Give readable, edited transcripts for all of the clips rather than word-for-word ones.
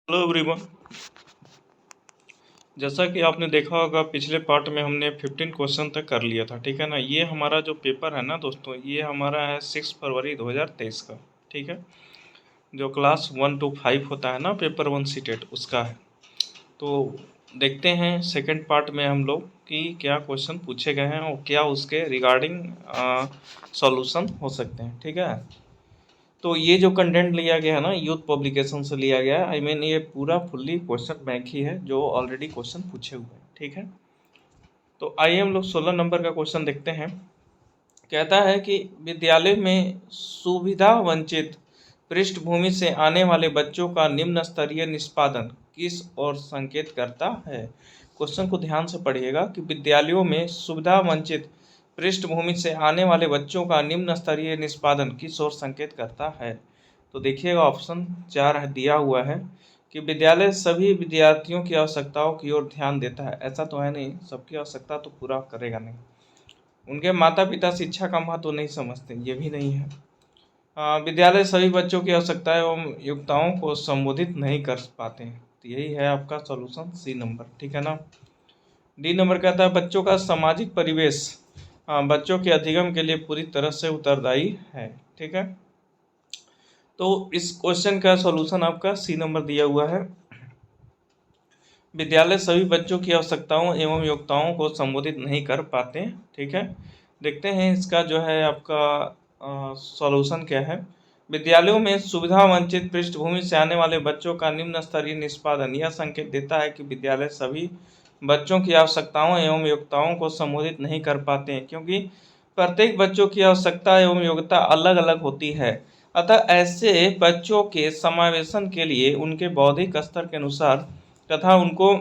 Hello everyone. जैसा कि आपने देखा होगा पिछले पार्ट में हमने 15 क्वेश्चन तक कर लिया था, ठीक है ना। ये हमारा जो पेपर है ना दोस्तों, ये हमारा है 6 फरवरी 2023 का, ठीक है। जो क्लास 1 to 5 होता है ना, पेपर 1 सीटेट उसका है। तो देखते हैं सेकंड पार्ट में हम लोग कि क्या क्वेश्चन पूछे गए हैं और क्या उसके रिगार्डिंग सॉल्यूशन हो सकते हैं, ठीक है। तो ये जो कंटेंट लिया गया है ना, यूथ पब्लिकेशन से लिया गया है। ये पूरा फुल्ली क्वेश्चन बैंक ही है जो ऑलरेडी क्वेश्चन पूछे हुए हैं, ठीक है। तो आइए हम लोग 16 नंबर का क्वेश्चन देखते हैं। कहता है कि विद्यालय में सुविधा वंचित पृष्ठभूमि से आने वाले बच्चों का निम्न स्तरीय निष्पादन किस ओर संकेत करता है। क्वेश्चन को ध्यान से पढ़िएगा कि विद्यालयों में सुविधा वंचित पृष्ठभूमि से आने वाले बच्चों का निम्न स्तरीय निष्पादन किस ओर संकेत करता है। तो देखिएगा ऑप्शन 4 दिया हुआ है कि विद्यालय सभी विद्यार्थियों की आवश्यकताओं की ओर ध्यान देता है। ऐसा तो है नहीं, सबकी आवश्यकता तो पूरा करेगा नहीं। उनके माता पिता शिक्षा का महत्व नहीं समझते, ये भी नहीं है। विद्यालय सभी बच्चों की आवश्यकताएं एवं योग्यताओं को संबोधित नहीं कर पाते हैं। तो यही है आपका सॉल्यूशन, सी नंबर, ठीक है ना। डी नंबर कहता है बच्चों का सामाजिक परिवेश बच्चों के अधिगम के लिए पूरी तरह से उत्तरदायी है, ठीक है। तो इस क्वेश्चन का सॉल्यूशन आपका सी नंबर दिया हुआ है। विद्यालय सभी बच्चों की आवश्यकताओं एवं योग्यताओं को संबोधित नहीं कर पाते, ठीक है। देखते हैं इसका जो है आपका सॉल्यूशन क्या है। विद्यालयों में सुविधा वंचित पृष्ठभूमि से आने वाले बच्चों का निम्न स्तरीय निष्पादन यह संकेत देता है कि विद्यालय सभी बच्चों की आवश्यकताओं एवं योग्यताओं को संबोधित नहीं कर पाते हैं, क्योंकि प्रत्येक बच्चों की आवश्यकता एवं योग्यता अलग अलग होती है। अतः ऐसे बच्चों के समावेशन के लिए उनके बौद्धिक स्तर के अनुसार तथा उनको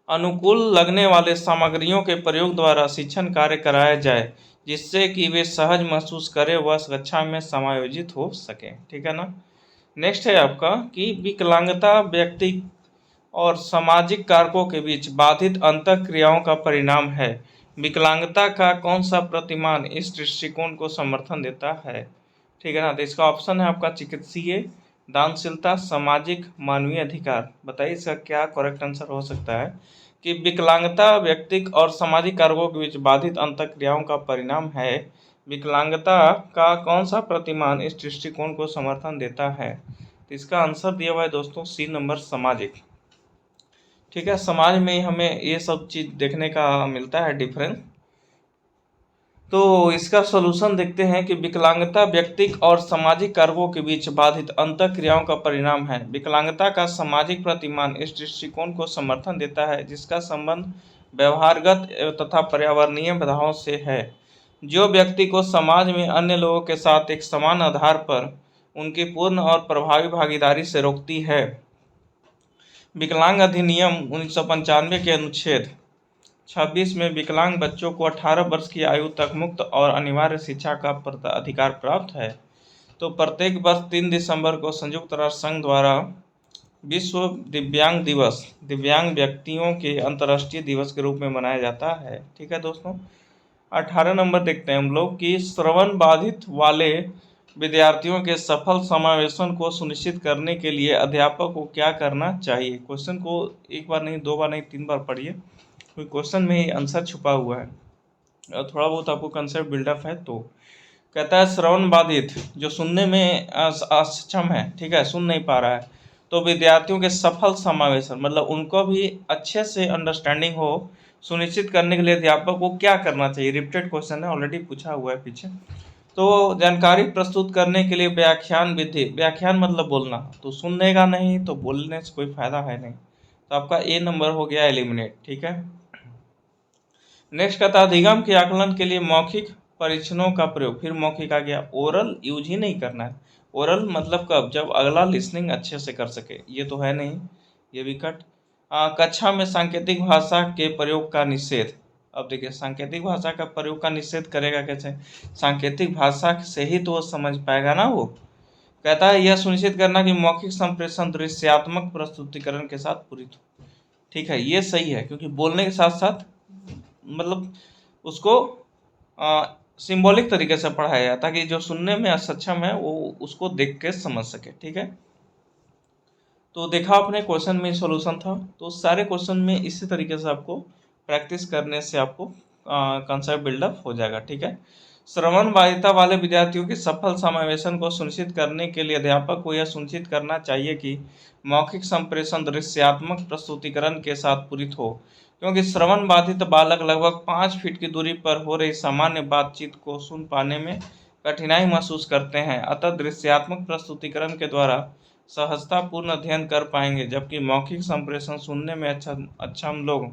अनुकूल लगने वाले सामग्रियों के प्रयोग द्वारा शिक्षण कार्य कराया जाए, जिससे कि वे सहज महसूस करें व कक्षा में समायोजित हो सकें, ठीक है ना। नेक्स्ट है आपका कि विकलांगता व्यक्ति और सामाजिक कारकों के बीच बाधित अंतःक्रियाओं का परिणाम है। विकलांगता का कौन सा प्रतिमान इस दृष्टिकोण को समर्थन देता है, ठीक है ना। तो इसका ऑप्शन है आपका चिकित्सीय, दानशीलता, सामाजिक, मानवीय अधिकार। बताइए इसका क्या करेक्ट आंसर हो सकता है कि विकलांगता व्यक्ति और सामाजिक कारकों के बीच बाधित अंतःक्रियाओं का परिणाम है। विकलांगता का कौन सा प्रतिमान इस दृष्टिकोण को समर्थन देता है। तो इसका आंसर दिया हुआ है दोस्तों सी नंबर, सामाजिक, ठीक है। समाज में हमें ये सब चीज देखने का मिलता है डिफरेंस। तो इसका सॉल्यूशन देखते हैं कि विकलांगता व्यक्तिक और सामाजिक कारकों के बीच बाधित अंतःक्रियाओं का परिणाम है। विकलांगता का सामाजिक प्रतिमान इस दृष्टिकोण को समर्थन देता है जिसका संबंध व्यवहारगत तथा पर्यावरणीय बाधाओं से है, जो व्यक्ति को समाज में अन्य लोगों के साथ एक समान आधार पर उनकी पूर्ण और प्रभावी भागीदारी से रोकती है। विकलांग अधिनियम 1995 के अनुच्छेद 26 में विकलांग बच्चों को 18 वर्ष की आयु तक मुक्त और अनिवार्य शिक्षा का अधिकार प्राप्त है। तो प्रत्येक वर्ष 3 दिसंबर को संयुक्त राष्ट्र संघ द्वारा विश्व दिव्यांग दिवस दिव्यांग व्यक्तियों के अंतर्राष्ट्रीय दिवस के रूप में मनाया जाता है, ठीक है दोस्तों। 18 नंबर देखते हैं हम लोग कि श्रवण बाधित वाले विद्यार्थियों के सफल समावेशन को सुनिश्चित करने के लिए अध्यापक को क्या करना चाहिए। क्वेश्चन को एक बार नहीं, 2 बार नहीं, 3 बार पढ़िए, कोई क्वेश्चन में आंसर छुपा हुआ है और थोड़ा बहुत आपको कंसेप्ट बिल्डअप है। तो कहता है श्रवण बाधित जो सुनने में अक्षम है, ठीक है, सुन नहीं पा रहा है, तो विद्यार्थियों के सफल समावेशन मतलब उनको भी अच्छे से अंडरस्टैंडिंग हो, सुनिश्चित करने के लिए अध्यापक को क्या करना चाहिए। रिपीटेड क्वेश्चन है, ऑलरेडी पूछा हुआ है पीछे। तो जानकारी प्रस्तुत करने के लिए व्याख्यान विधि, व्याख्यान मतलब बोलना, तो सुनने नहीं तो बोलने से कोई फायदा है नहीं। तो आपका ए नंबर हो गया एलिमिनेट, ठीक है। नेक्स्ट कहता है अधिगम के आकलन के लिए मौखिक परीक्षणों का प्रयोग। फिर मौखिक आ गया, ओरल यूज ही नहीं करना है। ओरल मतलब कब, जब अगला लिसनिंग अच्छे से कर सके, ये तो है नहीं, ये भी कट। कक्षा में सांकेतिक भाषा के प्रयोग का निषेध। अब देखिए सांकेतिक भाषा का प्रयोग का निषेध करेगा कैसे, सांकेतिक भाषा से ही तो वो समझ पाएगा ना वो। कहता है यह सुनिश्चित करना कि मौखिक संप्रेषण दृश्यात्मक प्रस्तुतिकरण के साथ पूरित हो, ठीक है, ये सही है, क्योंकि बोलने के साथ साथ मतलब उसको सिंबॉलिक तरीके से पढ़ाया जाए ताकि जो सुनने में असक्षम है वो उसको देख के समझ सके, ठीक है। तो देखा आपने क्वेश्चन में सॉल्यूशन था, तो सारे क्वेश्चन में इसी तरीके से आपको प्रैक्टिस करने से आपको कंसेप्ट बिल्डअप हो जाएगा। ठीक है। श्रवण बाधिता वाले विद्यार्थियों के सफल समावेशन को सुनिश्चित करने के लिए अध्यापक को यह सुनिश्चित करना चाहिए कि मौखिक संप्रेषण दृश्यात्मक प्रस्तुतिकरण के साथ पूरित हो, क्योंकि श्रवण बाधित बालक लगभग 5 फीट की दूरी पर हो रही सामान्य बातचीत को सुन पाने में कठिनाई महसूस करते हैं। अतः दृश्यात्मक प्रस्तुतिकरण के द्वारा सहजतापूर्ण अध्ययन कर पाएंगे, जबकि मौखिक संप्रेषण सुनने में अक्षम लोग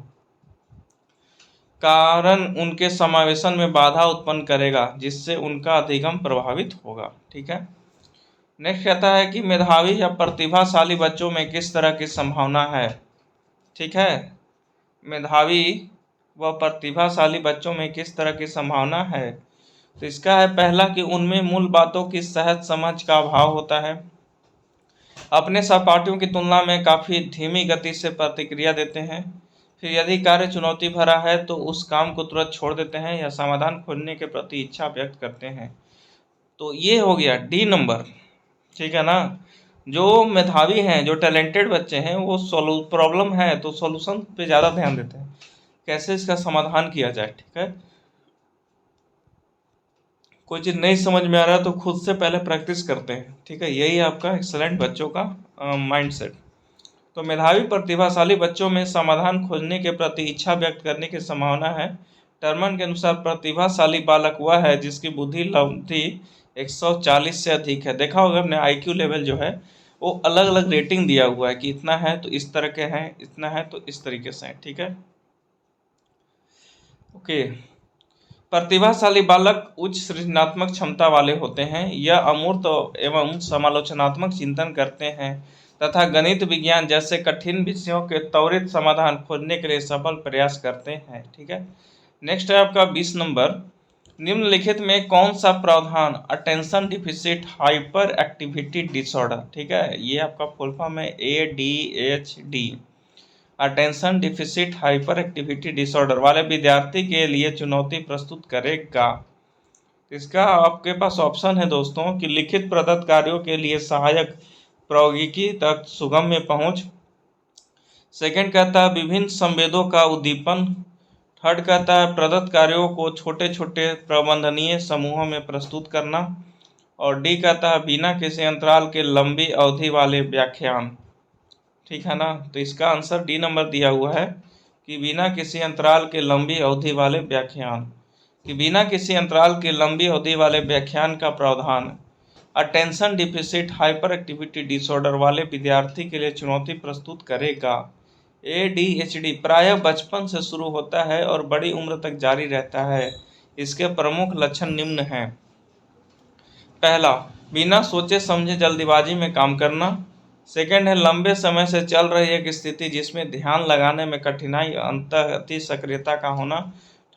कारण उनके समावेशन में बाधा उत्पन्न करेगा, जिससे उनका अधिगम प्रभावित होगा। ठीक है। नेक्स्ट कहता है कि मेधावी या प्रतिभाशाली बच्चों में किस तरह की संभावना है। ठीक है। मेधावी व प्रतिभाशाली बच्चों में किस तरह की संभावना है, तो इसका है पहला कि उनमें मूल बातों की सहज समझ का अभाव होता है, अपने सहपाठियों की तुलना में काफ़ी धीमी गति से प्रतिक्रिया देते हैं, फिर यदि कार्य चुनौती भरा है तो उस काम को तुरंत छोड़ देते हैं या समाधान खोजने के प्रति इच्छा व्यक्त करते हैं। तो ये हो गया डी नंबर। ठीक है ना। जो मेधावी हैं, जो टैलेंटेड बच्चे हैं, वो प्रॉब्लम है तो सॉल्यूशन पे ज़्यादा ध्यान देते हैं, कैसे इसका समाधान किया जाए। ठीक है। कोई चीज़ नहीं समझ में आ रहा है तो खुद से पहले प्रैक्टिस करते हैं। ठीक है। यही आपका एक्सलेंट बच्चों का माइंडसेट। तो मेधावी प्रतिभाशाली बच्चों में समाधान खोजने के प्रति इच्छा व्यक्त करने की संभावना है। टर्मन के अनुसार प्रतिभाशाली बालक वह है जिसकी बुद्धि लब्धि 140 से अधिक है। देखा होगा हमने IQ लेवल जो है वो अलग अलग रेटिंग दिया हुआ है कि इतना है तो इस तरह के हैं, इतना है तो इस तरीके से है। ठीक है। ओके। प्रतिभाशाली बालक उच्च सृजनात्मक क्षमता वाले होते हैं। यह अमूर्त एवं समालोचनात्मक चिंतन करते हैं तथा गणित विज्ञान जैसे कठिन विषयों के त्वरित समाधान खोजने के लिए सफल प्रयास करते हैं। ठीक है। नेक्स्ट है आपका 20 नंबर। निम्नलिखित में कौन सा प्रावधान attention deficit hyper activity disorder, ठीक है, ये आपका फुल फॉर्म है ADHD, attention deficit hyper activity disorder वाले विद्यार्थी के लिए चुनौती प्रस्तुत करेगा। इसका आपके पास ऑप्शन है दोस्तों कि लिखित प्रदत्त कार्यों के लिए सहायक प्रौद्योगिकी तक सुगम्य पहुंच। सेकंड कहता है विभिन्न संवेदों का उद्दीपन। थर्ड कहता है प्रदत्त कार्यों को छोटे छोटे प्रबंधनीय समूहों में प्रस्तुत करना। और डी कहता है बिना किसी अंतराल के लंबी अवधि वाले व्याख्यान। ठीक है ना। तो इसका आंसर डी नंबर दिया हुआ है कि बिना किसी अंतराल के लंबी अवधि वाले व्याख्यान। कि बिना किसी अंतराल के लंबी अवधि वाले व्याख्यान का प्रावधान attention deficit hyper activity disorder वाले विद्यार्थी के लिए चुनौती प्रस्तुत करेगा। ADHD प्रायः बचपन से शुरू होता है और बड़ी उम्र तक जारी रहता है। इसके प्रमुख लक्षण निम्न हैं। पहला, बिना सोचे समझे जल्दीबाजी में काम करना। सेकंड है लंबे समय से चल रही एक स्थिति जिसमें ध्यान लगाने में कठिनाई, अति सक्रियता का होना।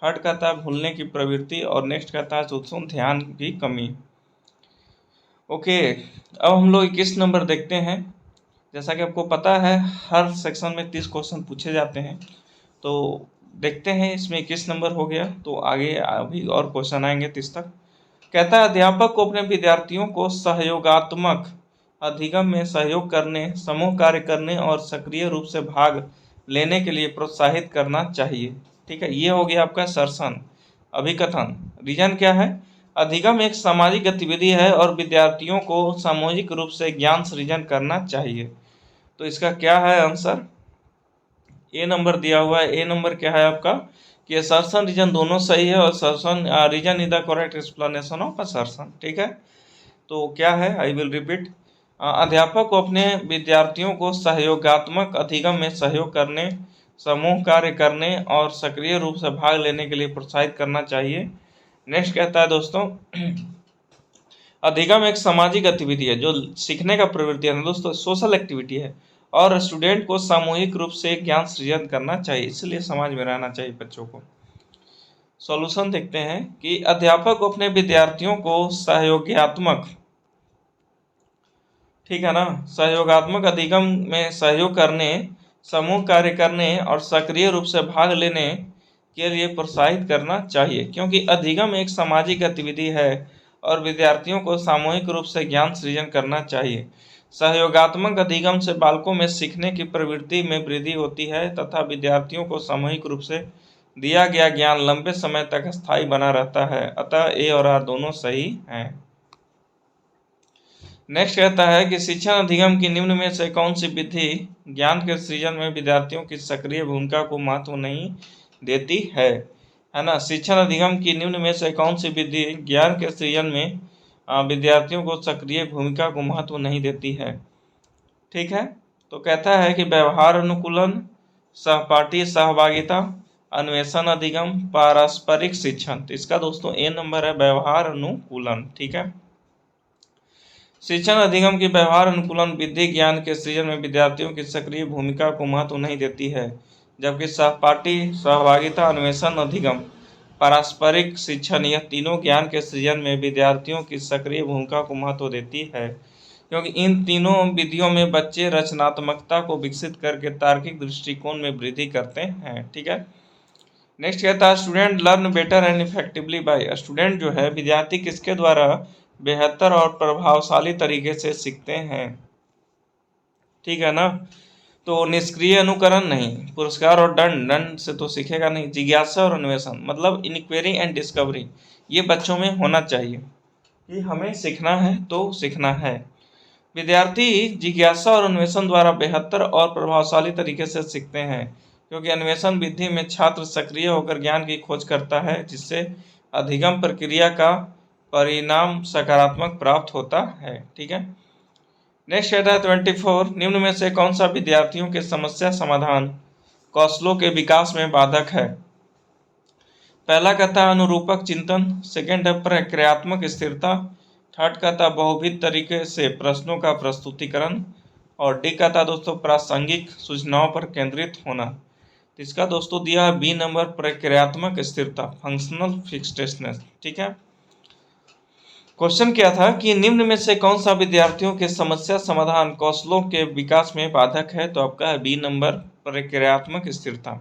थर्ड कहता है भूलने की प्रवृत्ति। और नेक्स्ट कहता है सूक्ष्म ध्यान की कमी। ओके, अब हम लोग 21 नंबर देखते हैं। जैसा कि आपको पता है हर सेक्शन में 30 क्वेश्चन पूछे जाते हैं, तो देखते हैं इसमें 21 नंबर हो गया, तो आगे अभी और क्वेश्चन आएंगे 30 तक। कहता है अध्यापक को अपने विद्यार्थियों को सहयोगात्मक अधिगम में सहयोग करने, समूह कार्य करने और सक्रिय रूप से भाग लेने के लिए प्रोत्साहित करना चाहिए। ठीक है, ये हो गया आपका सर्सन अभिकथन। रीजन क्या है? अधिगम एक सामाजिक गतिविधि है और विद्यार्थियों को सामूहिक रूप से ज्ञान सृजन करना चाहिए। तो इसका क्या है आंसर? ए नंबर दिया हुआ है। ए नंबर क्या है आपका कि असर्शन रीजन दोनों सही है और assertion reason is the correct explanation of assertion. ठीक है, तो क्या है, आई विल रिपीट। अध्यापक को अपने विद्यार्थियों को सहयोगात्मक अधिगम में सहयोग करने, समूह कार्य करने और सक्रिय रूप से भाग लेने के लिए प्रोत्साहित करना चाहिए। नेक्स्ट कहता है दोस्तों अधिगम एक सामाजिक गतिविधि है जो सीखने का प्रवृत्ति है ना दोस्तों, सोशल एक्टिविटी है और स्टूडेंट को सामूहिक रूप से ज्ञान सृजन करना चाहिए, इसलिए समाज में रहना चाहिए बच्चों को। सॉल्यूशन देखते हैं कि अध्यापक को अपने विद्यार्थियों को सहयोगात्मक, ठीक है ना, सहयोगात्मक अधिगम में सहयोग करने, समूह कार्य करने और सक्रिय रूप से भाग लेने के लिए प्रोत्साहित करना चाहिए, क्योंकि अधिगम एक सामाजिक गतिविधि है और विद्यार्थियों को सामूहिक रूप से ज्ञान सृजन करना चाहिए। सहयोगात्मक अधिगम से बालकों में सीखने की प्रवृत्ति में वृद्धि होती है तथा विद्यार्थियों को सामूहिक रूप से दिया गया ज्ञान लंबे समय तक स्थायी बना रहता है। अतः ए और आर दोनों सही हैं। नेक्स्ट कहता है कि शिक्षण अधिगम की निम्न में से कौन सी विधि ज्ञान के सृजन में विद्यार्थियों की सक्रिय भूमिका को महत्व नहीं देती है ना। शिक्षण अधिगम की निम्न में से कौन सी विधि ज्ञान के सृजन में विद्यार्थियों को सक्रिय भूमिका को महत्व नहीं देती है। ठीक है, तो कहता है कि व्यवहार अनुकूलन, सहपाठी सहभागिता, अन्वेषण अधिगम, पारस्परिक शिक्षण। तो इसका दोस्तों ए नंबर है, व्यवहार अनुकूलन। ठीक है, शिक्षण अधिगम की व्यवहार अनुकूलन विधि ज्ञान के सृजन में विद्यार्थियों की सक्रिय भूमिका को महत्व नहीं देती है, जबकि सहपाठी सहभागिता, अन्वेषण अधिगम, पारस्परिक शिक्षण यह तीनों ज्ञान के सृजन में विद्यार्थियों की सक्रिय भूमिका को महत्व देती है, क्योंकि इन तीनों विधियों में बच्चे रचनात्मकता को विकसित करके तार्किक दृष्टिकोण में वृद्धि करते हैं। ठीक है, नेक्स्ट कहता है student learn better and effectively by. Student जो है विद्यार्थी किसके द्वारा बेहतर और प्रभावशाली तरीके से सीखते हैं। ठीक है ना, तो निष्क्रिय अनुकरण नहीं, पुरस्कार और दंड, दंड से तो सीखेगा नहीं। जिज्ञासा और अन्वेषण मतलब इनक्वेरी एंड डिस्कवरी, ये बच्चों में होना चाहिए कि हमें सीखना है तो सीखना है। विद्यार्थी जिज्ञासा और अन्वेषण द्वारा बेहतर और प्रभावशाली तरीके से सीखते हैं, क्योंकि अन्वेषण विधि में छात्र सक्रिय होकर ज्ञान की खोज करता है, जिससे अधिगम प्रक्रिया का परिणाम सकारात्मक प्राप्त होता है। ठीक है, नेक्स्ट कहता है 24 निम्न में से कौन सा विद्यार्थियों के समस्या समाधान कौशलों के विकास में बाधक है। पहला कहता है अनुरूपक चिंतन, सेकंड है प्रक्रियात्मक स्थिरता, थर्ड कहता है बहुविध तरीके से प्रश्नों का प्रस्तुतिकरण, और डी कहता है दोस्तों प्रासंगिक सूचनाओं पर केंद्रित होना। तो इसका दोस्तों दिया है बी नंबर, प्रक्रियात्मक स्थिरता, फंक्शनल फिक्सडनेस। ठीक है, क्वेश्चन क्या था कि निम्न में से कौन सा विद्यार्थियों के समस्या समाधान कौशलों के विकास में बाधक है। तो आपका है बी नंबर, प्रक्रियात्मक स्थिरता।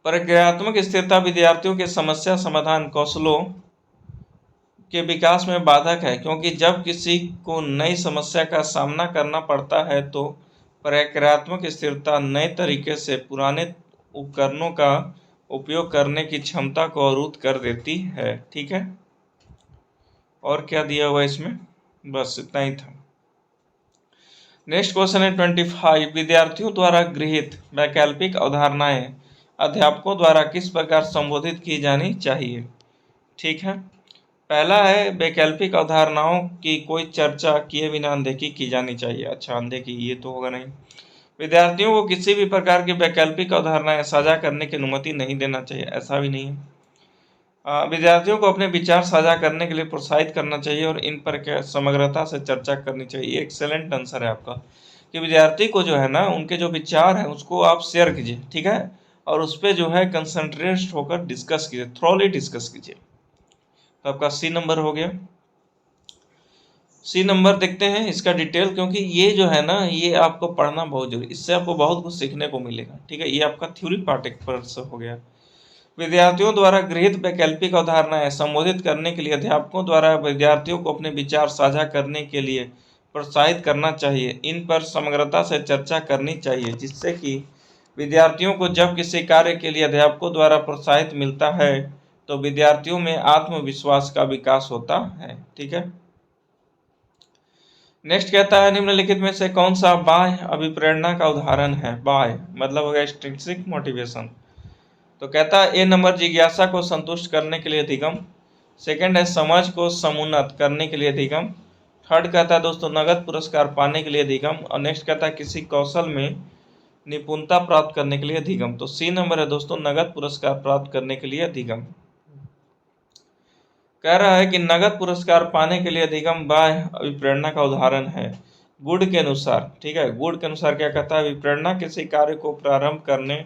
प्रक्रियात्मक स्थिरता विद्यार्थियों के समस्या समाधान कौशलों के विकास में बाधक है, क्योंकि जब किसी को नई समस्या का सामना करना पड़ता है तो प्रक्रियात्मक स्थिरता नए तरीके से पुराने उपकरणों का उपयोग करने की क्षमता को अवरुद्ध कर देती है। ठीक है, और क्या दिया हुआ इसमें, बस इतना ही था। नेक्स्ट क्वेश्चन है 25 विद्यार्थियों द्वारा गृहीत वैकल्पिक अवधारणाएं अध्यापकों द्वारा किस प्रकार संबोधित की जानी चाहिए। ठीक है, पहला है वैकल्पिक अवधारणाओं की कोई चर्चा किए बिना अनदेखी की जानी चाहिए। अच्छा, अनदेखी ये तो होगा नहीं। विद्यार्थियों को किसी भी प्रकार की वैकल्पिक अवधारणाएं साझा करने की अनुमति नहीं देना चाहिए, ऐसा भी नहीं है। विद्यार्थियों को अपने विचार साझा करने के लिए प्रोत्साहित करना चाहिए और इन पर समग्रता से चर्चा करनी चाहिए। एक्सेलेंट आंसर है आपका कि विद्यार्थी को जो है ना उनके जो विचार हैं उसको आप शेयर कीजिए। ठीक है, और उस पर जो है कंसंट्रेट होकर डिस्कस कीजिए, थ्रोली डिस्कस कीजिए। तो आपका सी नंबर हो गया। सी नंबर देखते हैं इसका डिटेल, क्योंकि ये जो है ना ये आपको पढ़ना बहुत जरूरी, इससे आपको बहुत कुछ सीखने को मिलेगा। ठीक है, ये आपका थ्योरी पार्ट एक पर से हो गया। विद्यार्थियों द्वारा गृहीत वैकल्पिक अवधारणाएं संबोधित करने के लिए अध्यापकों द्वारा विद्यार्थियों को अपने विचार साझा करने के लिए प्रोत्साहित करना चाहिए। इन पर समग्रता से चर्चा करनी चाहिए, जिससे कि विद्यार्थियों को जब किसी कार्य के लिए अध्यापकों द्वारा प्रोत्साहित मिलता है तो विद्यार्थियों में आत्मविश्वास का विकास होता है। ठीक है, नेक्स्ट कहता है निम्नलिखित में से कौन सा बाह्य अभिप्रेरणा का उदाहरण है। बाह्य मतलब हो गया एक्सट्रिंसिक मोटिवेशन। तो कहता है ए नंबर जिज्ञासा को संतुष्ट करने के लिए अधिगम, सेकंड है समझ को समुन्नत करने के लिए अधिगम, थर्ड कहता है दोस्तों नगद पुरस्कार पाने के लिए अधिगम, और नेक्स्ट कहता है किसी कौशल में निपुणता प्राप्त करने के लिए अधिगम। तो सी नंबर है दोस्तों नगद पुरस्कार प्राप्त करने के लिए अधिगम। कह रहा है कि नगद पुरस्कार पाने के लिए अधिगम बाह्य अभिप्रेरणा का उदाहरण है गुण के अनुसार। ठीक है, गुण के अनुसार क्या कहता है, अभिप्रेरणा किसी कार्य को प्रारंभ करने,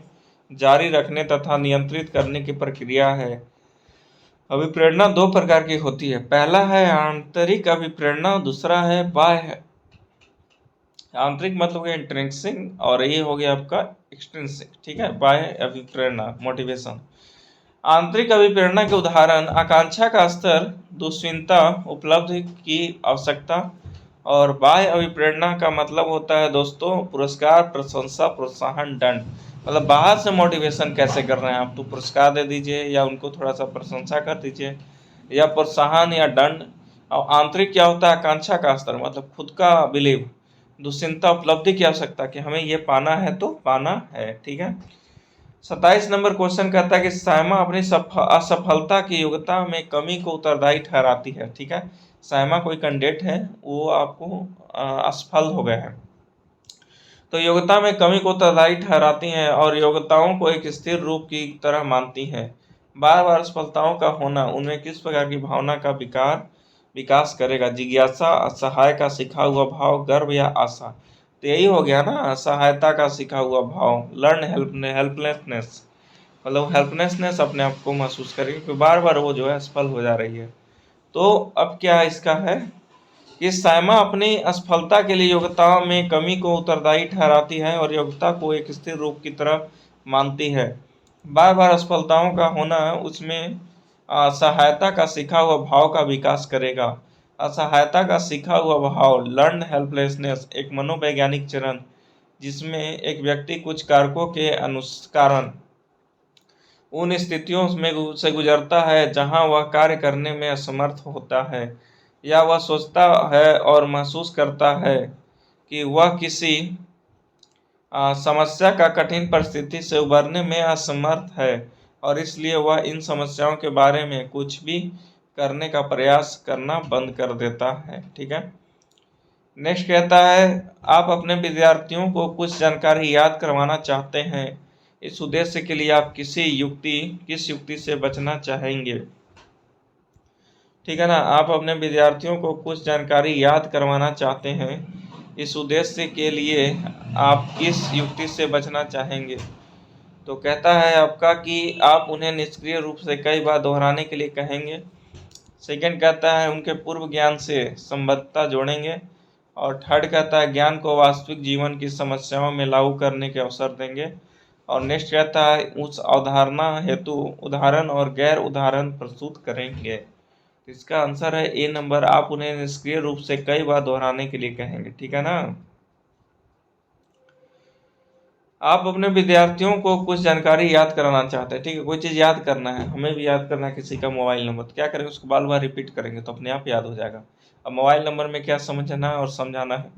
जारी रखने तथा नियंत्रित करने की प्रक्रिया है। अभिप्रेरणा दो प्रकार की होती है, पहला है आंतरिक अभिप्रेरणा, दूसरा है बाह्य। आंतरिक मतलब हो गया इंट्रिंसिक और ये हो गया आपका एक्सट्रिंसिक। ठीक है, बाह्य अभिप्रेरणा मोटिवेशन। आंतरिक अभिप्रेरणा के उदाहरण आकांक्षा का स्तर, दुश्चिंता, उपलब्धि की आवश्यकता, और बाह्य अभिप्रेरणा का मतलब होता है दोस्तों पुरस्कार, प्रशंसा, प्रोत्साहन, दंड। मतलब बाहर से मोटिवेशन कैसे कर रहे हैं आप, तो पुरस्कार दे दीजिए या उनको थोड़ा सा प्रशंसा कर दीजिए या प्रोत्साहन या दंड। और आंतरिक क्या होता है, आकांक्षा का स्तर, मतलब खुद का बिलीव, दुश्चिंता, उपलब्धि की आवश्यकता कि हमें ये पाना है तो पाना है। ठीक है। 27 नंबर क्वेश्चन कहता है कि सायमा अपनी असफलता की योग्यता में कमी को उत्तरदायी ठहराती है। ठीक है। सायमा कोई कैंडिडेट है, वो आपको असफल हो गए हैं, तो योग्यता में कमी को उत्तरदायी ठहराती हैं और योग्यताओं को एक स्थिर रूप की तरह मानती हैं। बार बार असफलताओं का होना उनमें किस प्रकार की भावना का विकास करेगा? जिज्ञासा, असहाय का सिखा हुआ भाव, गर्व या आशा। तो यही हो गया ना, असहायता का सिखा हुआ भाव, लर्न हेल्पलेसनेस, मतलब हेल्पलेसनेस अपने आप को महसूस करेगी कि बार बार वो जो है असफल हो जा रही है। तो अब क्या इसका है कि सायमा अपनी असफलता के लिए योग्यताओं में कमी को उत्तरदायी ठहराती है और योग्यता को एक स्थिर रूप की तरह मानती है। बार बार असफलताओं का होना उसमें असहायता का सीखा हुआ भाव का विकास करेगा। असहायता का सीखा हुआ भाव, लर्न हेल्पलेसनेस, एक मनोवैज्ञानिक चरण जिसमें एक व्यक्ति कुछ कारकों के कारण उन स्थितियों में से गुजरता है जहां वह कार्य करने में असमर्थ होता है, या वह सोचता है और महसूस करता है कि वह किसी समस्या का कठिन परिस्थिति से उबरने में असमर्थ है और इसलिए वह इन समस्याओं के बारे में कुछ भी करने का प्रयास करना बंद कर देता है। ठीक है। नेक्स्ट कहता है आप अपने विद्यार्थियों को कुछ जानकारी याद करवाना चाहते हैं। इस उद्देश्य के लिए आप किस युक्ति से बचना चाहेंगे? ठीक है ना। आप अपने विद्यार्थियों को कुछ जानकारी याद करवाना चाहते हैं, इस उद्देश्य के लिए आप किस युक्ति से बचना चाहेंगे? तो कहता है आपका कि आप उन्हें निष्क्रिय रूप से कई बार दोहराने के लिए कहेंगे। सेकंड कहता है उनके पूर्व ज्ञान से संबद्धता जोड़ेंगे। और थर्ड कहता है ज्ञान को वास्तविक जीवन की समस्याओं में लागू करने के अवसर देंगे। और नेक्स्ट कहता है उस अवधारणा हेतु उदाहरण और गैर उदाहरण प्रस्तुत करेंगे। तो इसका आंसर है ए नंबर, आप उन्हें निष्क्रिय रूप से कई बार दोहराने के लिए कहेंगे। ठीक है ना। आप अपने विद्यार्थियों को कुछ जानकारी याद कराना चाहते हैं। ठीक है, कोई चीज़ याद करना है, हमें भी याद करना है किसी का मोबाइल नंबर, तो क्या करेंगे, उसको बार बार रिपीट करेंगे तो अपने आप याद हो जाएगा। अब मोबाइल नंबर में क्या समझना है और समझाना है।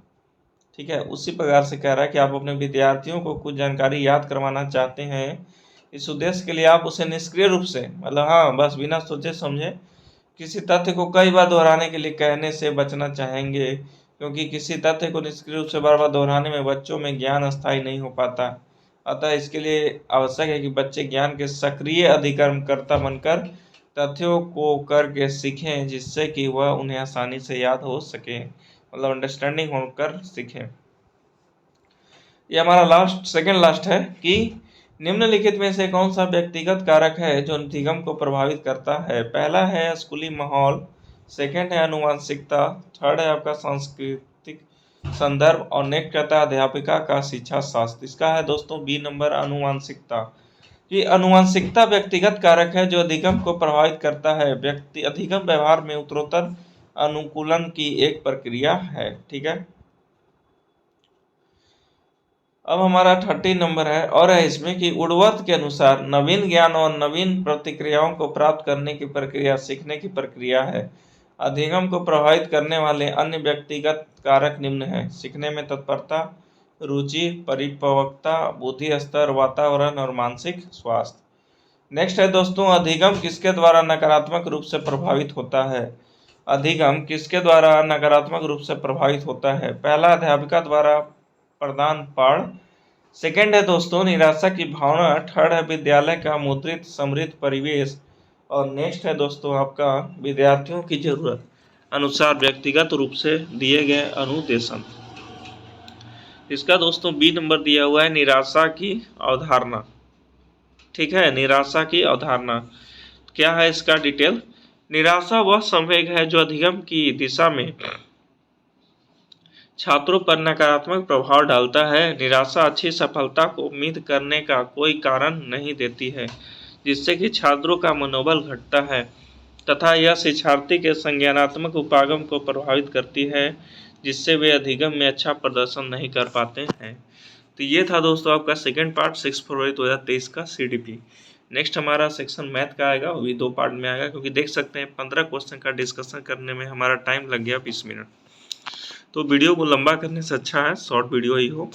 ठीक है, उसी प्रकार से कह रहा है कि आप अपने विद्यार्थियों को कुछ जानकारी याद करवाना चाहते हैं, इस उद्देश्य के लिए आप उसे निष्क्रिय रूप से, मतलब हाँ बस बिना सोचे समझे किसी तथ्य को कई बार दोहराने के लिए कहने से बचना चाहेंगे, क्योंकि किसी तथ्य को निष्क्रिय रूप से बार बार दोहराने में बच्चों में ज्ञान स्थायी नहीं हो पाता। अतः इसके लिए आवश्यक है कि बच्चे ज्ञान के सक्रिय अधिकर्मकर्ता बनकर तथ्यों को करके सीखें, जिससे कि वह उन्हें आसानी से याद हो सके, मतलब अंडरस्टैंडिंग होकर सीखें। ये हमारा सेकंड लास्ट है कि निम्नलिखित में से कौन सा व्यक्तिगत कारक है जो अधिगम को प्रभावित करता है? पहला है स्कूली माहौल, सेकंड है आनुवंशिकता, थर्ड है आपका सांस्कृतिक संदर्भ और नेक्स्ट कहता है अध्यापिका का शिक्षा शास्त्र। इसका है दोस्तों बी नंबर, आनुवंशिकता। कि आनुवंशिकता व्यक्तिगत कारक है जो अधिगम को प्रभावित करता है। व्यक्ति अधिगम व्यवहार में उत्तरोत्तर अनुकूलन की एक प्रक्रिया है। ठीक है। अब हमारा 30 नंबर है और है इसमें कि वुडवर्थ के अनुसार नवीन ज्ञान और नवीन प्रतिक्रियाओं को प्राप्त करने की प्रक्रिया सीखने की प्रक्रिया है। अधिगम को प्रभावित करने वाले अन्य व्यक्तिगत कारक निम्न हैं: सीखने में तत्परता, रुचि, परिपक्वता, बुद्धि स्तर, वातावरण और मानसिक स्वास्थ्य। नेक्स्ट है दोस्तों अधिगम किसके द्वारा नकारात्मक रूप से प्रभावित होता है? अधिगम किसके द्वारा नकारात्मक रूप से प्रभावित होता है? पहला अध्यापिका द्वारा प्रदान पाठ, सेकंड है दोस्तों निराशा की भावना, थर्ड है विद्यालय का मुद्रित समृद्ध परिवेश और नेक्स्ट है दोस्तों आपका विद्यार्थियों की जरूरत अनुसार व्यक्तिगत रूप से दिए गए अनुदेशन। इसका दोस्तों बी नंबर दिया हुआ है, निराशा की अवधारणा। ठीक है, निराशा की अवधारणा क्या है इसका डिटेल? निराशा वह संवेग है जो अधिगम की दिशा में छात्रों पर नकारात्मक प्रभाव डालता है। निराशा अच्छी सफलता को उम्मीद करने का कोई कारण नहीं देती है, जिससे कि छात्रों का मनोबल घटता है तथा यह शिक्षार्थी के संज्ञानात्मक उपागम को प्रभावित करती है, जिससे वे अधिगम में अच्छा प्रदर्शन नहीं कर पाते हैं। तो ये था दोस्तों आपका सेकंड पार्ट 6 फरवरी 2023 का CDP। नेक्स्ट हमारा सेक्शन मैथ का आएगा, वो भी 2 पार्ट में आएगा, क्योंकि देख सकते हैं 15 क्वेश्चन का डिस्कशन करने में हमारा टाइम लग गया 20 मिनट। तो वीडियो को लंबा करने से अच्छा है शॉर्ट वीडियो ही हो।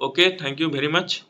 Okay, thank you very much.